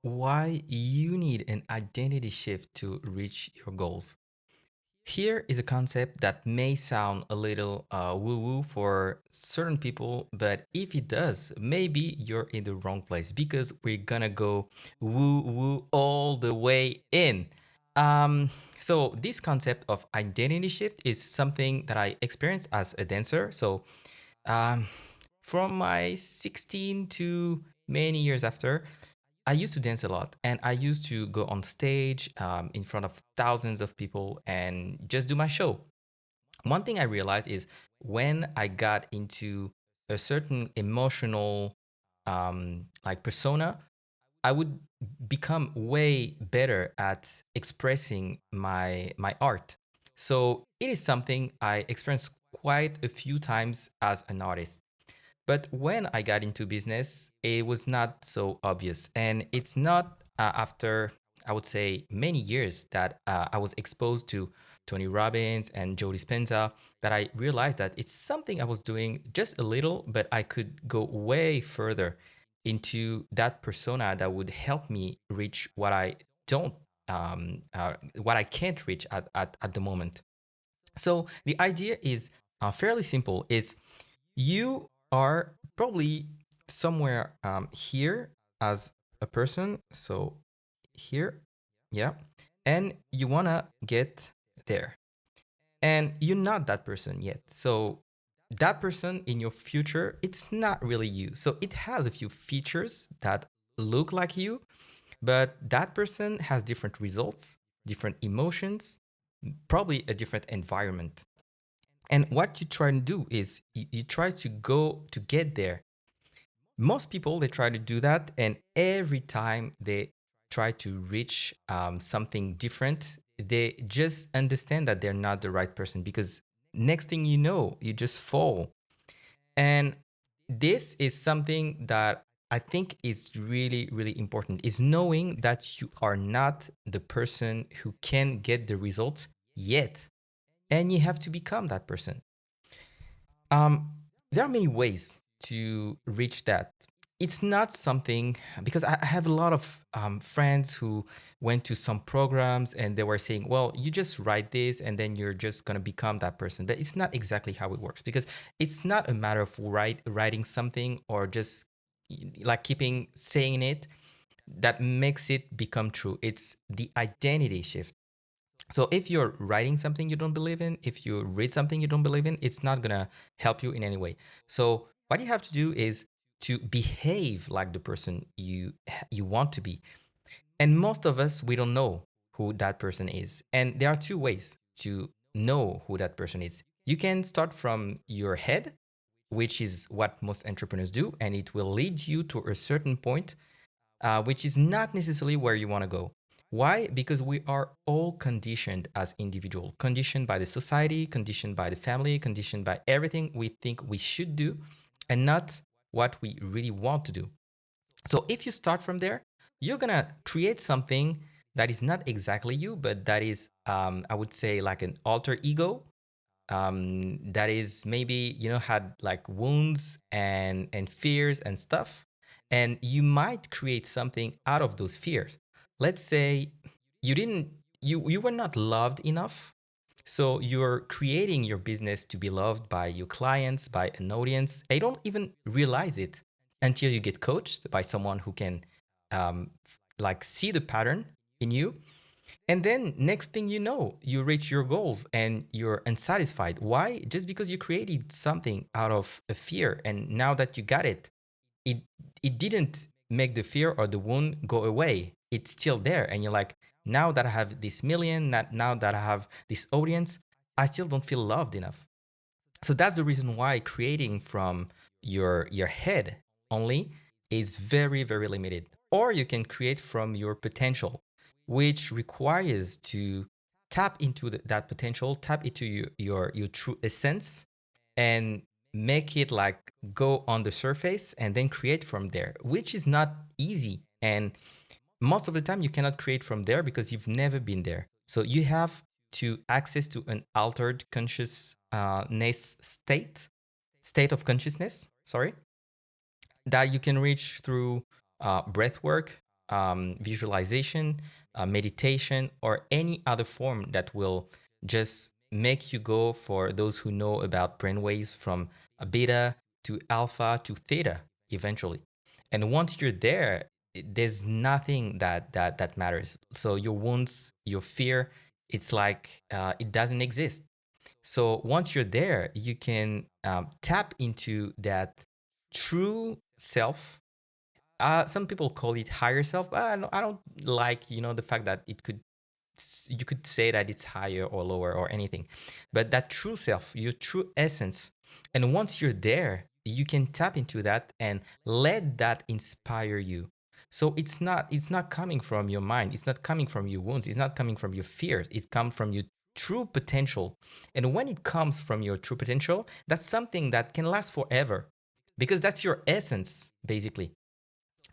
Why you need an identity shift to reach your goals. Here is a concept that may sound a little woo woo for certain people, but if it does, maybe you're in the wrong place because we're gonna go woo woo all the way in. Um, so, this concept of identity shift is something that I experienced as a dancer. Um, from my 16 to many years after, I used to dance a lot and I used to go on stage in front of thousands of people and just do my show. One thing I realized is when I got into a certain emotional like persona, I would become way better at expressing my art. So it is something I experienced quite a few times as an artist. But when I got into business, it was not so obvious. And it's not after, I would say, many years that I was exposed to Tony Robbins and Joe Dispenza that I realized that it's something I was doing just a little, but I could go way further into that persona that would help me reach don't, what I can't reach at the moment. So the idea is fairly simple. Is you are probably somewhere here as a person. So here, yeah, and you wanna get there, and you're not that person yet. So that person in your future, it's not really you. So it has a few features that look like you, but that person has different results, different emotions, probably a different environment. And what you try to do is you try to go to get there. Most people, they try to do that, and every time they try to reach something different, they just understand that they're not the right person because next thing you know, you just fall. And this is something that I think is really, really important, is knowing that you are not the person who can get the results yet, and you have to become that person. Um, there are many ways to reach that. It's not something because I have a lot of friends who went to some programs and they were saying, well, you just write this and then you're just going to become that person. But it's not exactly how it works because it's not a matter of writing something or just like keeping saying it that makes it become true. It's the identity shift. So if you're writing something you don't believe in, if you read something you don't believe in, it's not gonna help you in any way. So what you have to do is to behave like the person you want to be. And most of us, we don't know who that person is. And there are two ways to know who that person is. You can start from your head, which is what most entrepreneurs do, and it will lead you to a certain point which is not necessarily where you want to go. Why? Because we are all conditioned as individuals, conditioned by the society, conditioned by the family, conditioned by everything we think we should do, and not what we really want to do. So if you start from there, you're gonna create something that is not exactly you, but that is, I would say, like an alter ego. That is maybe had like wounds and fears and stuff, and you might create something out of those fears. Let's say you didn't you were not loved enough, so you're creating your business to be loved by your clients, by an audience. They don't even realize it until you get coached by someone who can like see the pattern in you, and then next thing you know, you reach your goals and you're unsatisfied. Why? Just because you created something out of a fear, and now that you got it, it it didn't make the fear or the wound go away. It's still there, and you're like, now that I have this million, now that I have this audience, I still don't feel loved enough. So that's the reason why creating from your head only is very, very limited. Or you can create from your potential, which requires to tap into that potential, tap into your true essence, and make it like go on the surface and then create from there, which is not easy. And most of the time you cannot create from there because you've never been there. So you have to access to an altered consciousness state of consciousness, sorry, that you can reach through breath work, visualization, meditation, or any other form that will just make you go, for those who know about brainwaves, from a beta to alpha to theta eventually. And once you're there, there's nothing that matters. So your wounds, your fear, it's like it doesn't exist. So once you're there, you can tap into that true self. Some people call it higher self, but I don't like, the fact that you could say that it's higher or lower or anything, but that true self, your true essence. And once you're there, you can tap into that and let that inspire you. So it's not coming from your mind, it's not coming from your wounds, it's not coming from your fears, it comes from your true potential. And when it comes from your true potential, that's something that can last forever, because that's your essence basically.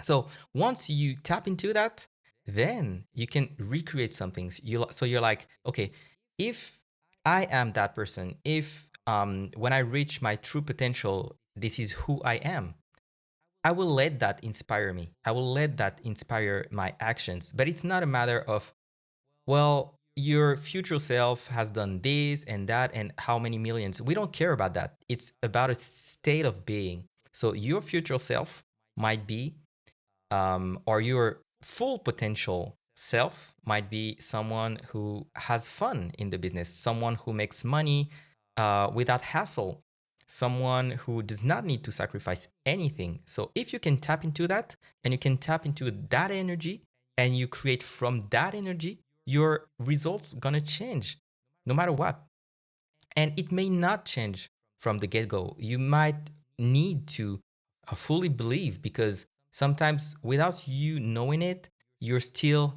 So once you tap into that, then you can recreate some things. So you're like, okay, if I am that person, if when I reach my true potential, this is who I am. I will let that inspire me. I will let that inspire my actions. But it's not a matter of, well, your future self has done this and that and how many millions. We don't care about that. It's about a state of being. So your future self might be, or your full potential self might be someone who has fun in the business, someone who makes money without hassle, someone who does not need to sacrifice anything. So if you can tap into that, and you can tap into that energy, and you create from that energy, your results gonna change no matter what. And it may not change from the get-go. You might need to fully believe, because sometimes without you knowing it, you're still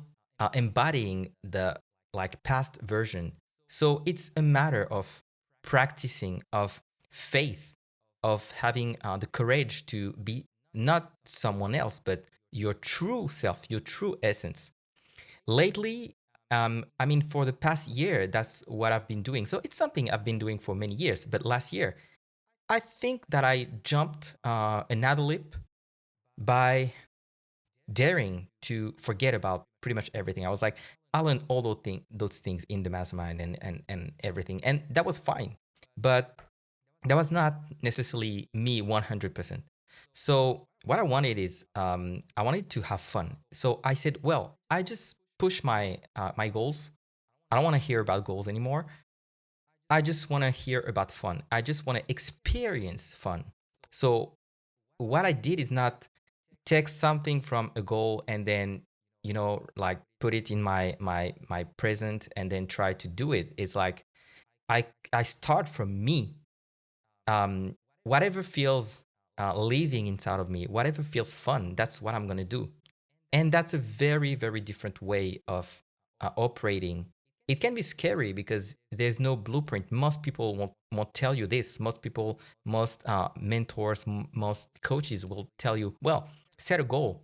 embodying the like past version. So it's a matter of practicing, of faith, of having the courage to be not someone else, but your true self, your true essence. Lately, I mean, for the past year, that's what I've been doing. So it's something I've been doing for many years. But last year, I think that I jumped another leap by daring to forget about pretty much everything. I was like, I learned all those things in the mastermind, and everything. And that was fine. But that was not necessarily me 100%. So what I wanted is, I wanted to have fun. So I said, well, I just push my goals. I don't want to hear about goals anymore. I just want to hear about fun. I just want to experience fun. So what I did is not take something from a goal and then, like put it in my present and then try to do it. It's like I start from me. Whatever feels living inside of me, whatever feels fun, that's what I'm gonna do. And that's a very, very different way of operating. It can be scary because there's no blueprint. Most people won't tell you this. Most mentors, most coaches will tell you, well, set a goal,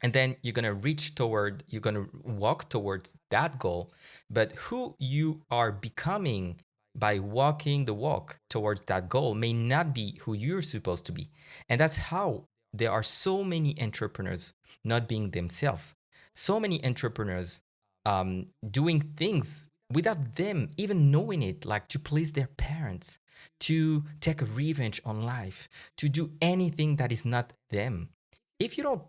and then you're going to walk towards that goal. But who you are becoming by walking the walk towards that goal may not be who you're supposed to be. And that's how there are so many entrepreneurs not being themselves, so many entrepreneurs doing things without them even knowing it, like to please their parents, to take a revenge on life, to do anything that is not them. If you don't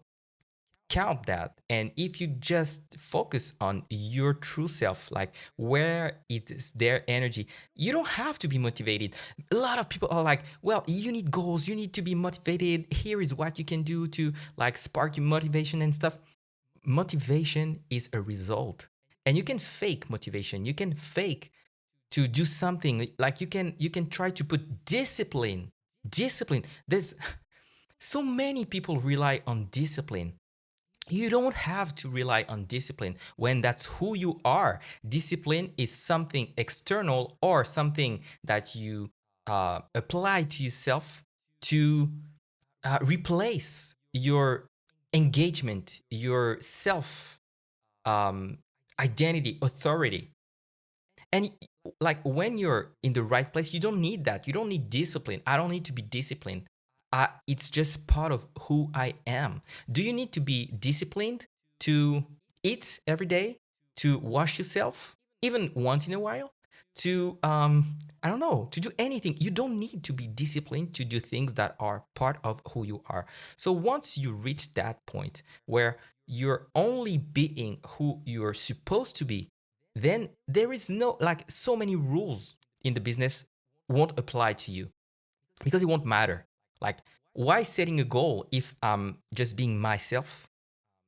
count that, and if you just focus on your true self, like where it is their energy, you don't have to be motivated. A lot of people are like, well, you need goals, you need to be motivated, here is what you can do to like spark your motivation and stuff. Motivation is a result, and you can fake motivation, you can fake to do something, like you can try to put discipline. There's so many people rely on discipline. You don't have to rely on discipline when that's who you are. Discipline is something external, or something that you apply to yourself to replace your engagement, your self um, identity, authority. And like when you're in the right place, you don't need that. You don't need discipline. I don't need to be disciplined. It's just part of who I am. Do you need to be disciplined to eat every day, to wash yourself even once in a while, to I don't know, to do anything. You don't need to be disciplined to do things that are part of who you are. So once you reach that point where you're only being who you're supposed to be, then there is no, like, so many rules in the business won't apply to you because it won't matter. Like, why setting a goal if I'm just being myself,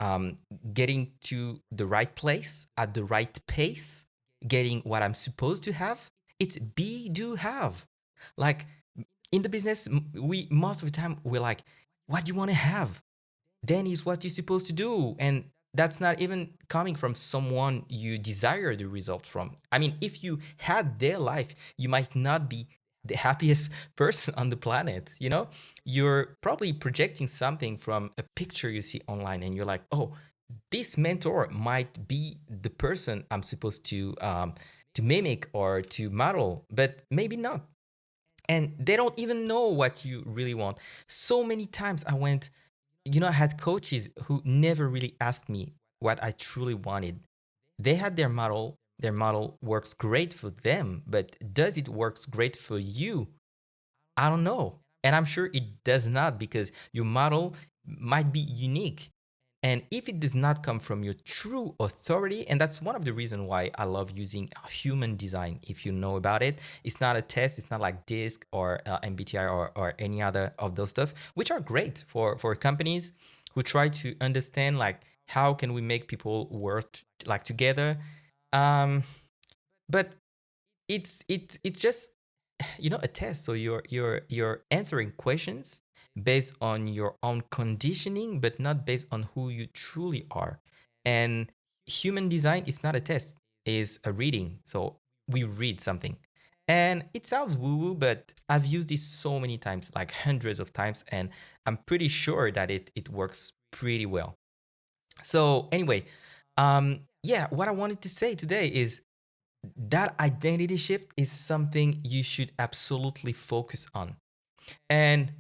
um, getting to the right place at the right pace, getting what I'm supposed to have? It's be, do, have. Like, in the business, we most of the time we're like, what do you want to have? Then is what you're supposed to do. And that's not even coming from someone you desire the result from. I mean, if you had their life, you might not be the happiest person on the planet. You're probably projecting something from a picture you see online, and you're like, oh, this mentor might be the person I'm supposed to mimic or to model, but maybe not. And they don't even know what you really want. So many times I had coaches who never really asked me what I truly wanted. They had their model. Their model works great for them, but does it works great for you? I don't know. And I'm sure it does not, because your model might be unique. And if it does not come from your true authority, and that's one of the reasons why I love using human design, if you know about it, it's not a test, it's not like DISC or MBTI or any other of those stuff, which are great for companies who try to understand, like, how can we make people work like together. Um, but it's just a test. So you're answering questions based on your own conditioning, but not based on who you truly are. And human design is not a test, is a reading. So we read something, and it sounds woo woo, but I've used this so many times, like hundreds of times, and I'm pretty sure that it works pretty well. So anyway, yeah, what I wanted to say today is that identity shift is something you should absolutely focus on. And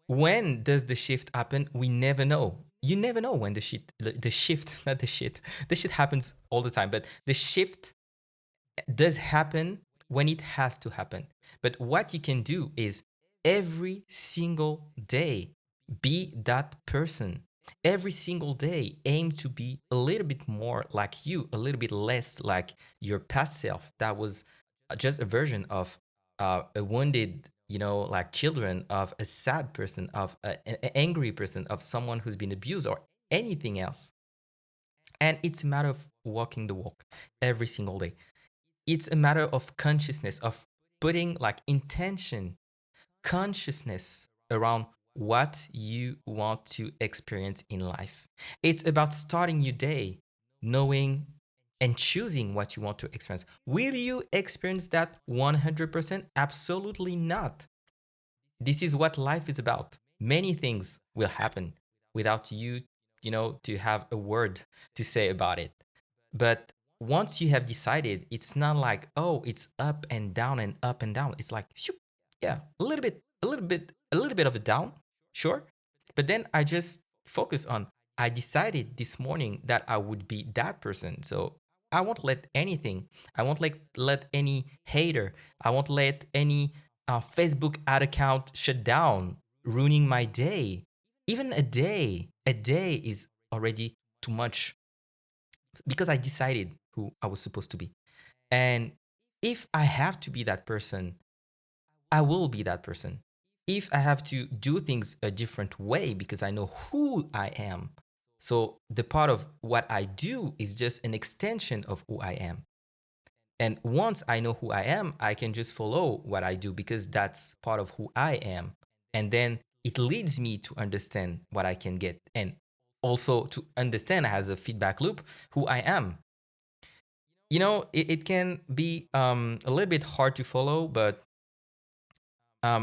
when does the shift happen? We never know. You never know when the shift, not the shit, the shit happens all the time, but the shift does happen when it has to happen. But what you can do is every single day be that person. Every single day aim to be a little bit more like you, a little bit less like your past self. That was just a version of a wounded, like children, of a sad person, of an angry person, of someone who's been abused, or anything else. And it's a matter of walking the walk every single day. It's a matter of consciousness, of putting like intention, consciousness around what you want to experience in life. It's about starting your day knowing and choosing what you want to experience. Will you experience that 100%? Absolutely not. This is what life is about. Many things will happen without you, to have a word to say about it. But once you have decided, it's not like, oh, it's up and down and up and down. It's like, shoop, yeah, a little bit of a down, sure. But then I just focus on, I decided this morning that I would be that person. So I won't let anything, I won't let any hater, I won't let any Facebook ad account shut down, ruining my day. Even a day is already too much, because I decided who I was supposed to be. And if I have to be that person, I will be that person. If I have to do things a different way because I know who I am, so the part of what I do is just an extension of who I am. And once I know who I am, I can just follow what I do because that's part of who I am. And then it leads me to understand what I can get, and also to understand as a feedback loop who I am. It can be a little bit hard to follow, but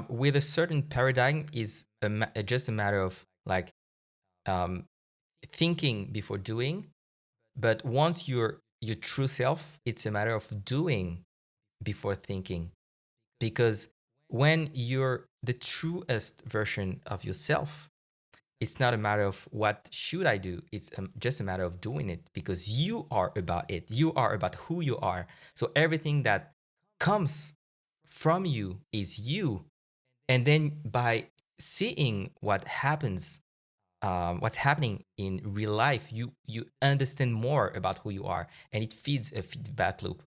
with a certain paradigm is just a matter of like um, thinking before doing. But once you're your true self, it's a matter of doing before thinking. Because when you're the truest version of yourself, It's not a matter of what should I do. It's just a matter of doing it because you are about it. You are about who you are. So everything that comes from you is you. And then by seeing what's happening in real life, you understand more about who you are, and it feeds a feedback loop.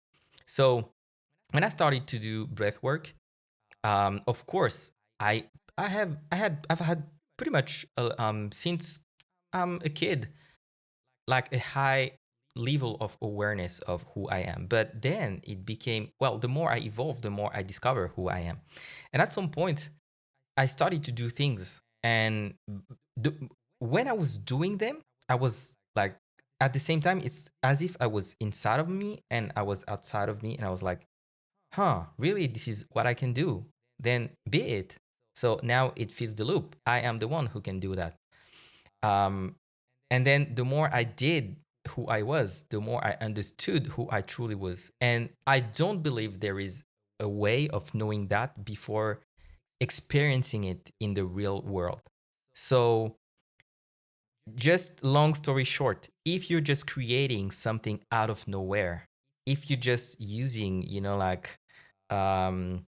So when I started to do breath work, of course, I I've had pretty much since I'm a kid, like a high level of awareness of who I am. But then it became, well, the more I evolve, the more I discover who I am. And at some point, I started to do things, and the, when I was doing them, I was like, at the same time, it's as if I was inside of me and I was outside of me, and I was like, huh, really, this is what I can do. Then be it. So now it fits the loop. I am the one who can do that. Um, and then the more I did who I was, the more I understood who I truly was. And I don't believe there is a way of knowing that before experiencing it in the real world. So, just long story short, if you're just creating something out of nowhere, if you're just using, um,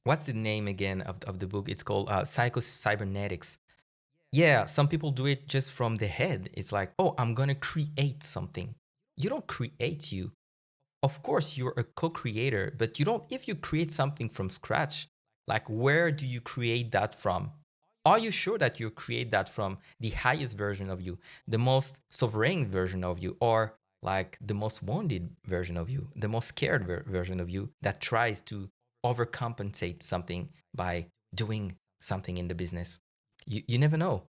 what's the name again of the book? It's called Psycho-Cybernetics. Yeah, some people do it just from the head. It's like, oh, I'm gonna create something. You don't create you. Of course, you're a co-creator, but you don't, if you create something from scratch, like where do you create that from? Are you sure that you create that from the highest version of you, the most sovereign version of you, or like the most wounded version of you, the most scared version of you that tries to overcompensate something by doing something in the business? You never know.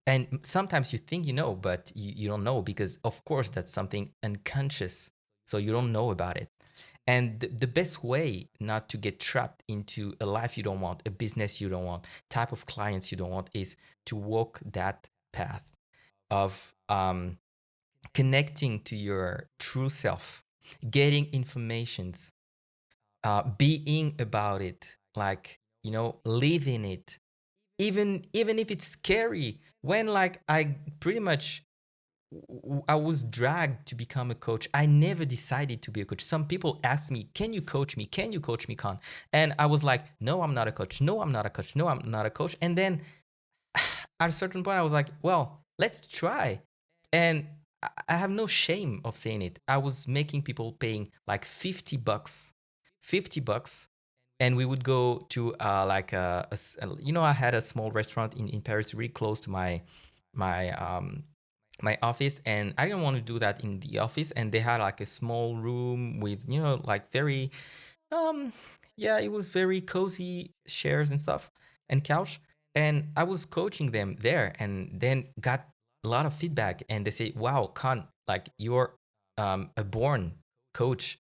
And sometimes you think you know, but you don't know because, of course, that's something unconscious. So you don't know about it. And the best way not to get trapped into a life you don't want, a business you don't want, type of clients you don't want is to walk that path of connecting to your true self, getting informations, being about it, like, living it, even if it's scary. When like I pretty much I was dragged to become a coach. I never decided to be a coach. Some people ask me, "Can you coach me? Can you coach me, Khan?" And I was like, "No, I'm not a coach. No, I'm not a coach. No, I'm not a coach." And then at a certain point, I was like, "Well, let's try." And I have no shame of saying it. I was making people paying like $50, $50, and we would go to like I had a small restaurant in Paris, really close to my my office, and I didn't want to do that in the office, and they had like a small room with, like very um yeah, it was very cozy chairs and stuff and couch, and I was coaching them there, and then got a lot of feedback, and they say, wow, Khan, like you're a born coach.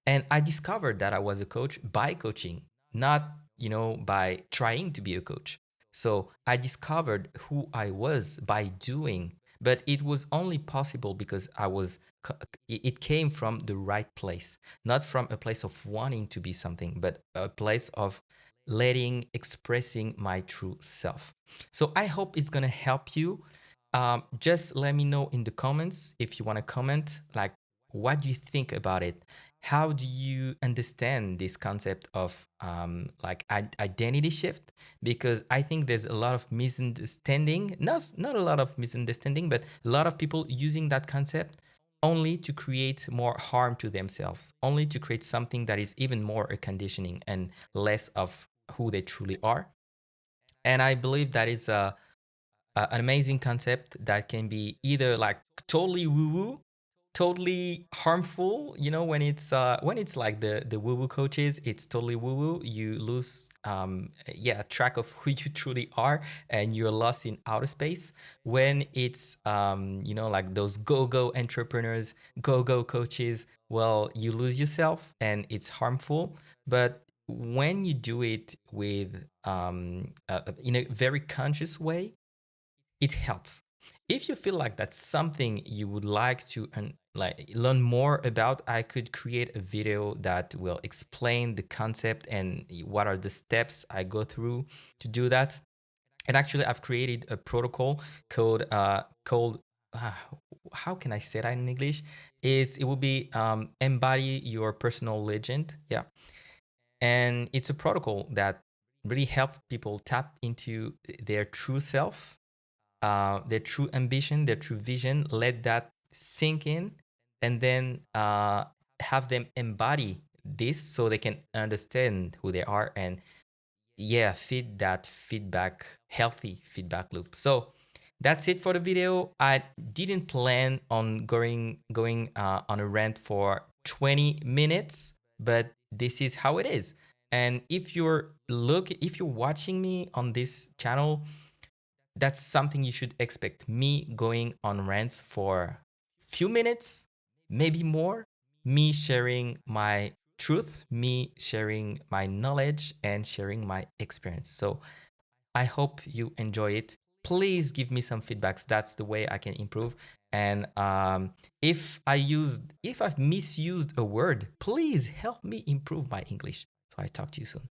And I discovered that I was a coach by coaching, not, by trying to be a coach. So I discovered who I was by doing, but it was only possible because it came from the right place, not from a place of wanting to be something, but a place of expressing my true self. So I hope it's going to help you. Just let me know in the comments if you want to comment, like, what do you think about it? How do you understand this concept of like identity shift? Because I think there's a lot of misunderstanding, not a lot of misunderstanding, but a lot of people using that concept only to create more harm to themselves, only to create something that is even more a conditioning and less of who they truly are. And I believe that is an amazing concept that can be either like totally woo woo, totally harmful. When it's like the woo woo coaches, it's totally woo woo. You lose track of who you truly are, and you're lost in outer space. When it's like those go go entrepreneurs, go go coaches, well, you lose yourself and it's harmful. But when you do it with in a very conscious way, it helps. If you feel like that's something you would like to like learn more about, I could create a video that will explain the concept and what are the steps I go through to do that. And actually, I've created a protocol called uh, how can I say that in English? Is it will be embody your personal legend. Yeah, and it's a protocol that really helps people tap into their true self, their true ambition, their true vision. Let that sink in, and then have them embody this so they can understand who they are and yeah, feed that feedback, healthy feedback loop. So that's it for the video. I didn't plan on going on a rant for 20 minutes, but this is how it is. And if you're watching me on this channel, that's something you should expect. Me going on rants for few minutes, maybe more, me sharing my truth, me sharing my knowledge and sharing my experience. So I hope you enjoy it. Please give me some feedbacks. That's the way I can improve. And if I've misused a word, please help me improve my English. So I talk to you soon.